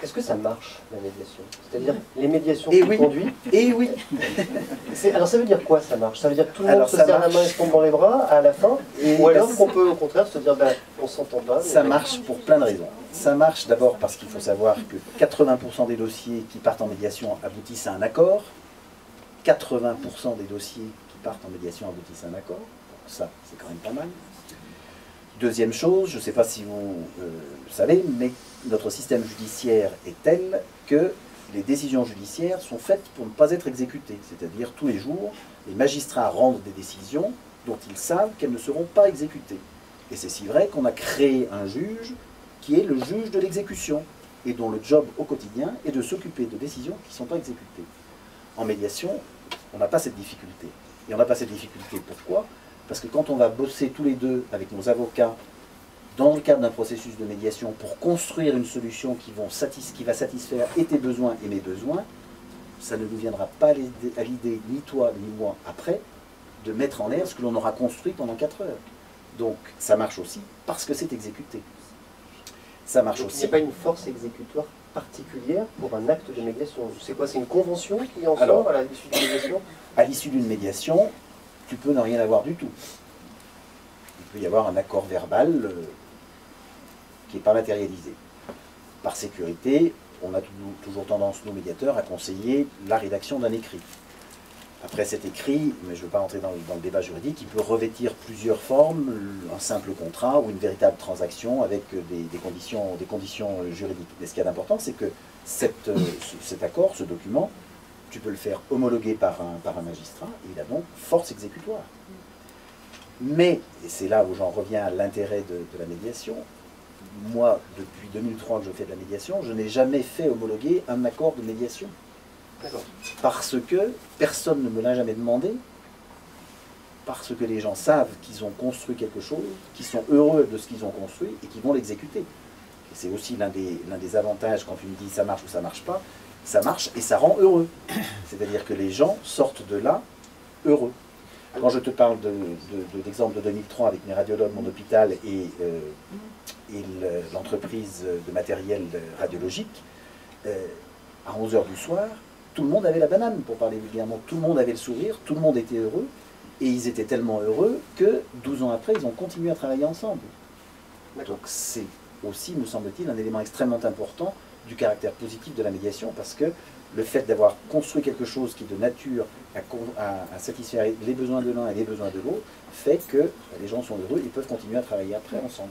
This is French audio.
Est-ce que ça marche, la médiation? C'est-à-dire, les médiations Et qu'on oui. conduit... Et oui. Alors ça veut dire quoi, ça marche? Ça veut dire que tout le monde Alors, se ça serre la marche. main et se tombe dans les bras à la fin? Et Ou alors ben, qu'on peut au contraire se dire, ben, on s'entend pas. Ça mais- marche pour plein de raisons. Ça marche d'abord parce qu'il faut savoir que 80% des dossiers qui partent en médiation aboutissent à un accord. 80% des dossiers qui partent en médiation aboutissent à un accord. Donc ça, c'est quand même pas mal. Deuxième chose, je ne sais pas si vous savez, mais notre système judiciaire est tel que les décisions judiciaires sont faites pour ne pas être exécutées. C'est-à-dire, tous les jours, les magistrats rendent des décisions dont ils savent qu'elles ne seront pas exécutées. Et c'est si vrai qu'on a créé un juge qui est le juge de l'exécution et dont le job au quotidien est de s'occuper de décisions qui ne sont pas exécutées. En médiation, on n'a pas cette difficulté. Et on n'a pas cette difficulté pourquoi? Parce que quand on va bosser tous les deux avec nos avocats dans le cadre d'un processus de médiation pour construire une solution qui va satisfaire et tes besoins et mes besoins, ça ne nous viendra pas à l'idée, ni toi ni moi, après, de mettre en l'air ce que l'on aura construit pendant 4 heures. Donc ça marche aussi parce que c'est exécuté. Ça marche Donc, aussi. c'est pas une force exécutoire particulière pour un acte de médiation. C'est quoi? C'est une convention qui en Alors, sort à l'issue d'une médiation? À l'issue d'une médiation, tu peux ne rien avoir du tout. Il peut y avoir un accord verbal qui n'est pas matérialisé. Par sécurité, on a toujours tendance, nous médiateurs, à conseiller la rédaction d'un écrit. Après cet écrit, mais je ne veux pas entrer dans le débat juridique, il peut revêtir plusieurs formes, un simple contrat ou une véritable transaction avec des conditions juridiques. Mais ce qu'il y a d'important, c'est que cet accord, ce document, tu peux le faire homologuer par un magistrat, et il a donc force exécutoire. Mais, et c'est là où j'en reviens à l'intérêt de la médiation, moi, depuis 2003 que je fais de la médiation, je n'ai jamais fait homologuer un accord de médiation. Parce que personne ne me l'a jamais demandé, parce que les gens savent qu'ils ont construit quelque chose, qu'ils sont heureux de ce qu'ils ont construit et qu'ils vont l'exécuter. Et c'est aussi l'un des avantages quand tu me dis ça marche ou ça marche pas, ça marche et ça rend heureux. C'est-à-dire que les gens sortent de là heureux. Quand je te parle de l'exemple de 2003 avec mes radiologues, mon hôpital et l'entreprise de matériel radiologique, à 11 h du soir, tout le monde avait la banane, pour parler vulgairement. Tout le monde avait le sourire, tout le monde était heureux, et ils étaient tellement heureux que 12 ans après, ils ont continué à travailler ensemble. Donc c'est aussi, me semble-t-il, un élément extrêmement important du caractère positif de la médiation, parce que le fait d'avoir construit quelque chose qui est de nature à satisfaire les besoins de l'un et les besoins de l'autre, fait que les gens sont heureux et peuvent continuer à travailler après ensemble.